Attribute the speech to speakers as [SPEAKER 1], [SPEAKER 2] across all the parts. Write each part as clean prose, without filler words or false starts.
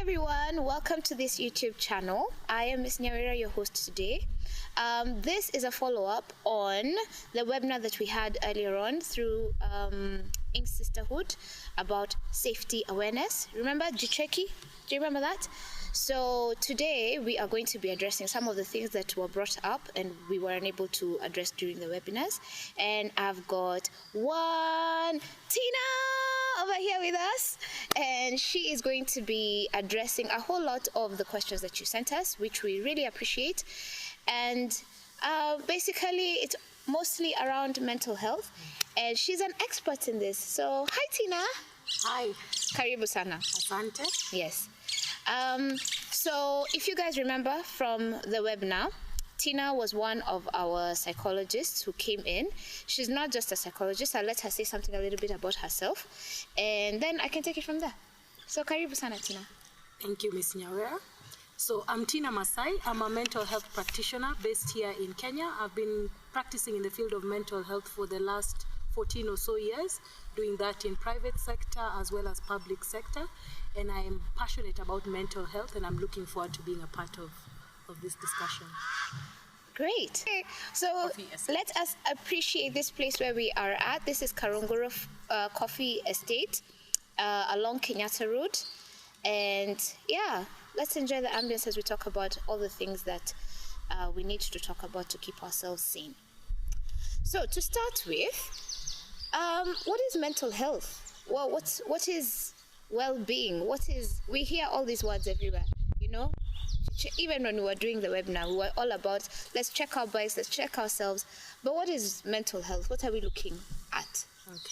[SPEAKER 1] everyone, welcome to this YouTube channel. I am Miss Nyawira, your host today. This is a follow-up on the webinar that we had earlier on through Sisterhood about safety awareness. Remember Jicheki? Do you remember that? So today we are going to be addressing some of the things that were brought up and we were unable to address during the webinars. And I've got Tina over here with us, and she is going to be addressing a whole lot of the questions that you sent us, which we really appreciate. And basically it's mostly around mental health, and she's an expert in this. So hi Tina.
[SPEAKER 2] Hi.
[SPEAKER 1] Karibu sana.
[SPEAKER 2] Asante.
[SPEAKER 1] Yes. So if you guys remember from the webinar, Tina was one of our psychologists who came in. She's not just a psychologist. I'll let her say something a little bit about herself, and then I can take it from there. So karibu sana Tina.
[SPEAKER 2] Thank you, Miss Nyawira. So I'm Tina Masai. I'm a mental health practitioner based here in Kenya. I've been practicing in the field of mental health for the last 14 or so years, doing that in private sector as well as public sector. And I am passionate about mental health, and I'm looking forward to being a part of this discussion.
[SPEAKER 1] Great. Okay, so let us appreciate this place where we are at. This is Karunguru Coffee Estate along Kenyatta Road. And yeah, let's enjoy the ambience as we talk about all the things that we need to talk about to keep ourselves sane. So to start with, what is mental health? Well, what is well-being? We hear all these words everywhere, you know? Even when we were doing the webinar, we were all about, let's check our bikes, let's check ourselves. But what is mental health? What are we looking at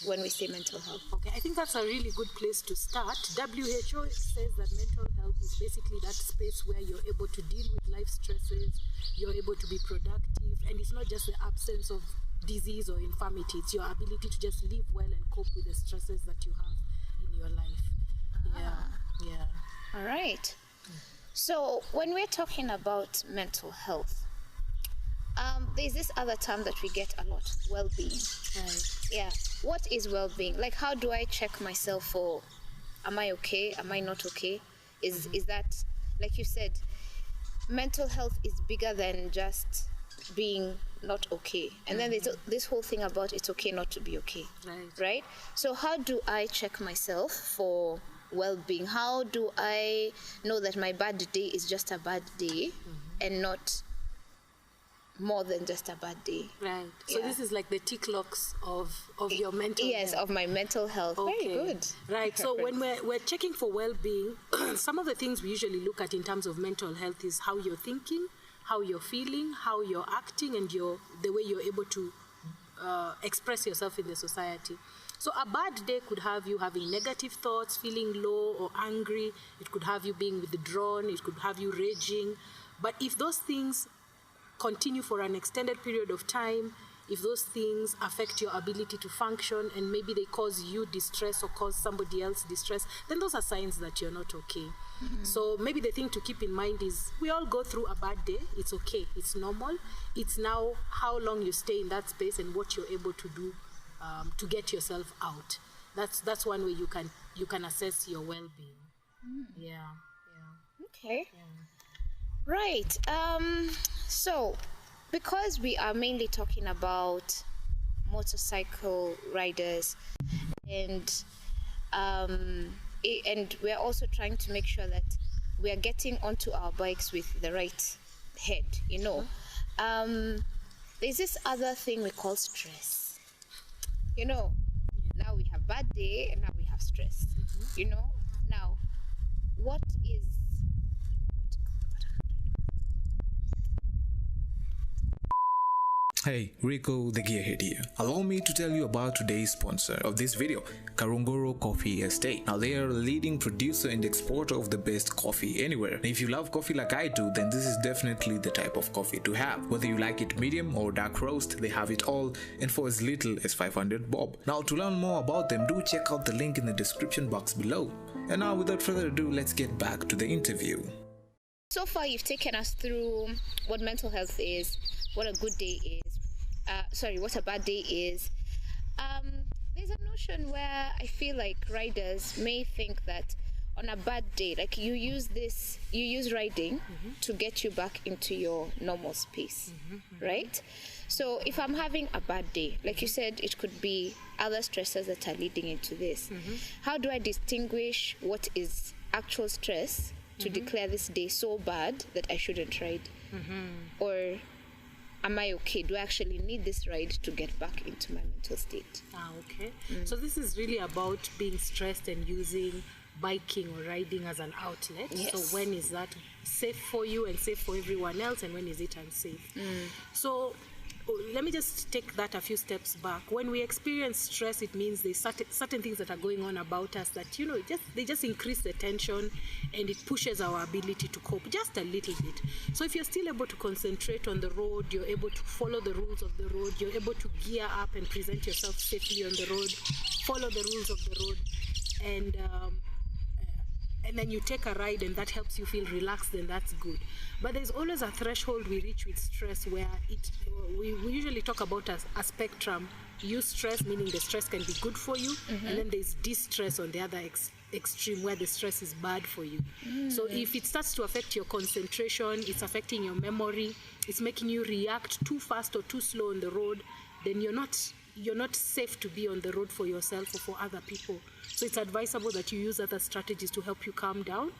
[SPEAKER 1] when we say mental health?
[SPEAKER 2] Okay, I think that's a really good place to start. WHO says that mental health is basically that space where you're able to deal with life stresses, you're able to be productive, and it's not just the absence of disease or infirmity, it's your ability to just live well and cope with the stresses that you have in your life. Yeah.
[SPEAKER 1] All right. So when we're talking about mental health, there's this other term that we get a lot, well-being.
[SPEAKER 2] Right.
[SPEAKER 1] Yeah. What is well-being? Like, how do I check myself for, am I okay? Am I not okay? Is that, like you said, mental health is bigger than just being not okay. And then there's this whole thing about it's okay not to be okay. Right? So how do I check myself for well-being? How do I know that my bad day is just a bad day and not more than just a bad day?
[SPEAKER 2] Right. So this is like the tick locks of your mental health.
[SPEAKER 1] Yes, of my mental health.
[SPEAKER 2] Okay.
[SPEAKER 1] Very good.
[SPEAKER 2] Right. So when we're checking for well-being, some of the things we usually look at in terms of mental health is how you're thinking, how you're feeling, how you're acting, and the way you're able to express yourself in the society. So a bad day could have you having negative thoughts, feeling low or angry. It could have you being withdrawn. It could have you raging. But if those things continue for an extended period of time, if those things affect your ability to function and maybe they cause you distress or cause somebody else distress, then those are signs that you're not okay. So maybe the thing to keep in mind is we all go through a bad day. It's okay. It's normal. It's now how long you stay in that space and what you're able to do to get yourself out. That's one way you can assess your well-being. Yeah.
[SPEAKER 1] Okay. Right. So because we are mainly talking about motorcycle riders and we're also trying to make sure that we are getting onto our bikes with the right head, you know. There's this other thing we call stress. You know, now we have bad day and now we have stress. You know, now what is
[SPEAKER 3] Hey, Rico the Gearhead here. Allow me to tell you about today's sponsor of this video, Karunguru Coffee Estate. Now they are a leading producer and exporter of the best coffee anywhere. And if you love coffee like I do, then this is definitely the type of coffee to have. Whether you like it medium or dark roast, they have it all, and for as little as 500 bob. Now to learn more about them, do check out the link in the description box below. And now without further ado, let's get back to the interview.
[SPEAKER 1] So far you've taken us through what mental health is, what a good day is, what a bad day is. There's a notion where I feel like riders may think that, on a bad day, like you use riding to get you back into your normal space, right? So if I'm having a bad day, like you said, it could be other stressors that are leading into this. How do I distinguish what is actual stress to declare this day so bad that I shouldn't ride? Or am I okay? Do I actually need this ride to get back into my mental state?
[SPEAKER 2] Okay. So this is really about being stressed and using biking or riding as an outlet.
[SPEAKER 1] Yes.
[SPEAKER 2] So when is that safe for you and safe for everyone else, and when is it unsafe? So let me just take that a few steps back. When we experience stress, it means there's certain things that are going on about us that, you know, they just increase the tension, and it pushes our ability to cope just a little bit. So if you're still able to concentrate on the road, you're able to follow the rules of the road, you're able to gear up and present yourself safely on the road, follow the rules of the road, and then you take a ride and that helps you feel relaxed, then that's good. But there's always a threshold we reach with stress where we usually talk about a spectrum. Eustress, meaning the stress can be good for you, and then there's distress on the other extreme where the stress is bad for you. So if it starts to affect your concentration, it's affecting your memory, it's making you react too fast or too slow on the road, then you're not safe to be on the road for yourself or for other people. So it's advisable that you use other strategies to help you calm down.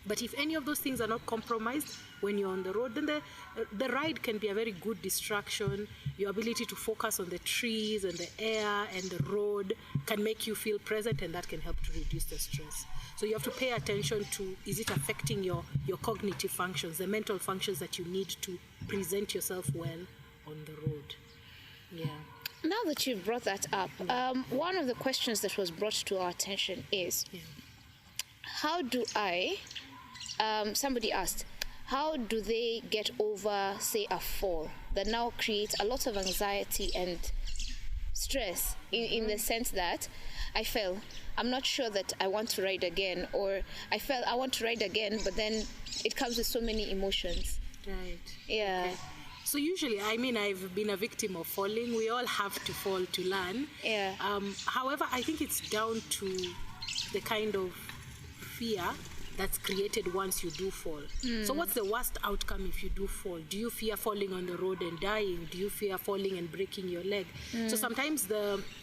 [SPEAKER 2] But if any of those things are not compromised when you're on the road, then the ride can be a very good distraction. Your ability to focus on the trees and the air and the road can make you feel present, and that can help to reduce the stress. So you have to pay attention to, is it affecting your cognitive functions, the mental functions that you need to present yourself well on the road. Yeah.
[SPEAKER 1] Now that you've brought that up, one of the questions that was brought to our attention is, how do somebody asked, how do they get over, say, a fall that now creates a lot of anxiety and stress in the sense that I fell, I'm not sure that I want to ride again, or I fell, I want to ride again, but then it comes with so many emotions.
[SPEAKER 2] Right.
[SPEAKER 1] Yeah.
[SPEAKER 2] Okay. So usually, I mean, I've been a victim of falling. We all have to fall to learn.
[SPEAKER 1] Yeah.
[SPEAKER 2] However, I think it's down to the kind of fear that's created once you do fall. So what's the worst outcome if you do fall? Do you fear falling on the road and dying? Do you fear falling and breaking your leg? So sometimes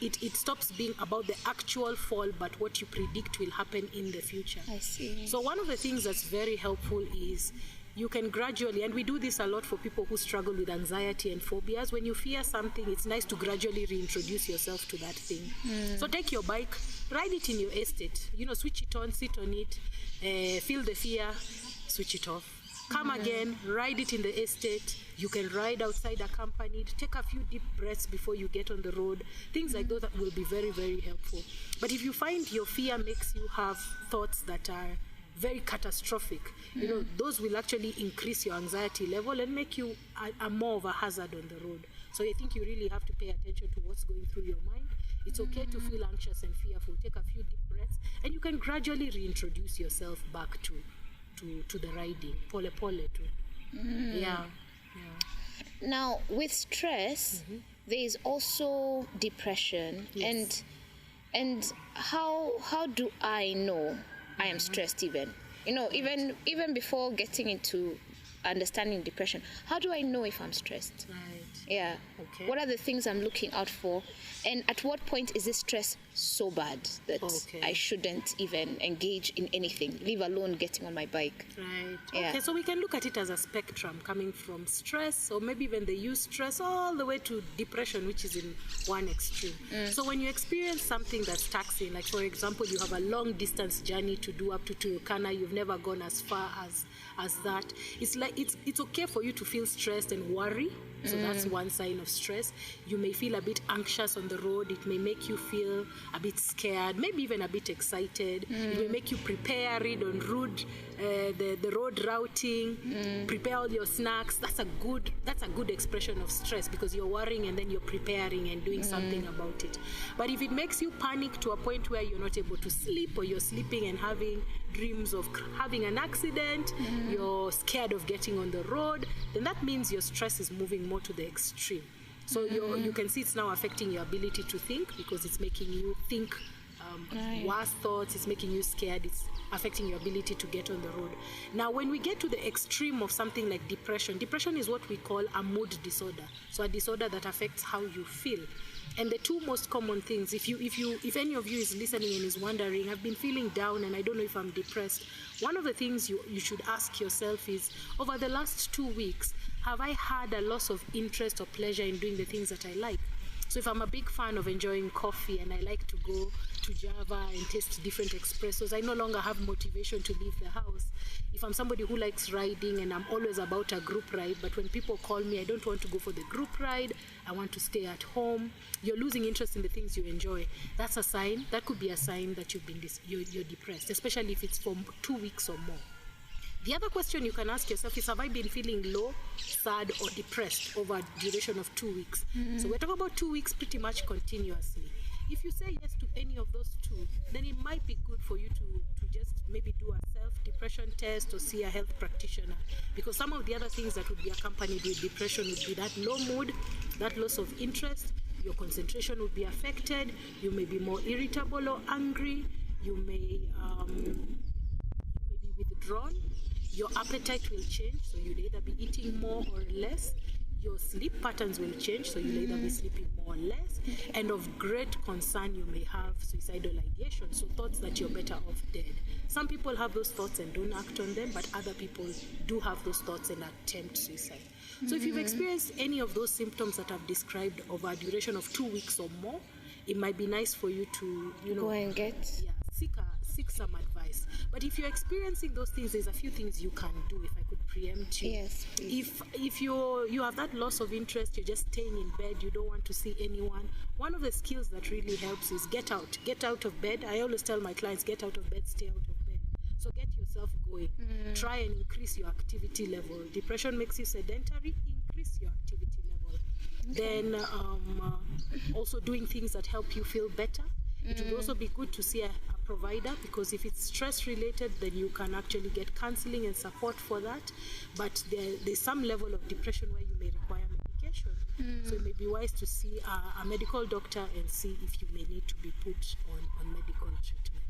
[SPEAKER 2] it stops being about the actual fall, but what you predict will happen in the future.
[SPEAKER 1] I see.
[SPEAKER 2] So one of the things that's very helpful is you can gradually, and we do this a lot for people who struggle with anxiety and phobias. When you fear something, it's nice to gradually reintroduce yourself to that thing. So take your bike, ride it in your estate. You know, switch it on, sit on it, feel the fear, switch it off. Come again, ride it in the estate. You can ride outside accompanied. Take a few deep breaths before you get on the road. Things like those that will be very, very helpful. But if you find your fear makes you have thoughts that are very catastrophic, you know, those will actually increase your anxiety level and make you a more of a hazard on the road. So I think you really have to pay attention to what's going through your mind. It's okay to feel anxious and fearful. Take a few deep breaths, and you can gradually reintroduce yourself back to the riding. Pole too. Yeah.
[SPEAKER 1] Now, with stress, there is also depression.
[SPEAKER 2] Yes.
[SPEAKER 1] And how do I know I am stressed even? You know, even before getting into understanding depression, how do I know if I'm stressed?
[SPEAKER 2] Right.
[SPEAKER 1] Yeah.
[SPEAKER 2] Okay.
[SPEAKER 1] What are the things I'm looking out for? And at what point is this stress so bad that I shouldn't even engage in anything, leave alone getting on my bike?
[SPEAKER 2] Right.
[SPEAKER 1] Yeah.
[SPEAKER 2] Okay, so we can look at it as a spectrum coming from stress, or maybe even the eustress, all the way to depression, which is in one extreme. So when you experience something that's taxing, like for example, you have a long distance journey to do up to Turkana, you've never gone as far as that, it's like it's okay for you to feel stressed and worry. So that's one sign of stress. You may feel a bit anxious on the road. It may make you feel a bit scared, maybe even a bit excited. It may make you prepare, read on route, the road routing, prepare all your snacks. That's a good expression of stress, because you're worrying and then you're preparing and doing something about it. But if it makes you panic to a point where you're not able to sleep, or you're sleeping and having dreams of having an accident, you're scared of getting on the road, then that means your stress is moving more to the extreme. So you can see it's now affecting your ability to think, because it's making you think worse thoughts, it's making you scared, it's affecting your ability to get on the road. Now, when we get to the extreme of something like depression is what we call a mood disorder. So a disorder that affects how you feel. And the two most common things, if any of you is listening and is wondering, I've been feeling down and I don't know if I'm depressed, one of the things you should ask yourself is, over the last 2 weeks, have I had a loss of interest or pleasure in doing the things that I like? So if I'm a big fan of enjoying coffee and I like to go to Java and taste different espressos, I no longer have motivation to leave the house. If I'm somebody who likes riding and I'm always about a group ride, but when people call me, I don't want to go for the group ride, I want to stay at home, you're losing interest in the things you enjoy. That's a sign, that could be a sign that you're depressed, especially if it's for 2 weeks or more. The other question you can ask yourself is, have I been feeling low, sad, or depressed over a duration of 2 weeks? So we're talking about 2 weeks pretty much continuously. If you say yes to any of those two, then it might be good for you to just maybe do a self-depression test or see a health practitioner. Because some of the other things that would be accompanied with depression would be that low mood, that loss of interest, your concentration would be affected, you may be more irritable or angry, you may be withdrawn, your appetite will change, so you'll either be eating more or less. Your sleep patterns will change, so you'll either be sleeping more or less. And of great concern, you may have suicidal ideation, so thoughts that you're better off dead. Some people have those thoughts and don't act on them, but other people do have those thoughts and attempt suicide. So if you've experienced any of those symptoms that I've described over a duration of 2 weeks or more, it might be nice for you to,
[SPEAKER 1] go and get
[SPEAKER 2] seek some advice. But if you're experiencing those things, there's a few things you can do, if I could preempt you.
[SPEAKER 1] Yes, please.
[SPEAKER 2] If you have that loss of interest, you're just staying in bed, you don't want to see anyone, one of the skills that really helps is get out of bed. I always tell my clients, get out of bed, stay out of bed. So get yourself going. Try and increase your activity level. Depression makes you sedentary, increase your activity level. Then also doing things that help you feel better. It would also be good to see a provider, because if it's stress related, then you can actually get counseling and support for that. But there's some level of depression where you may require medication. So it may be wise to see a medical doctor and see if you may need to be put on medical treatment.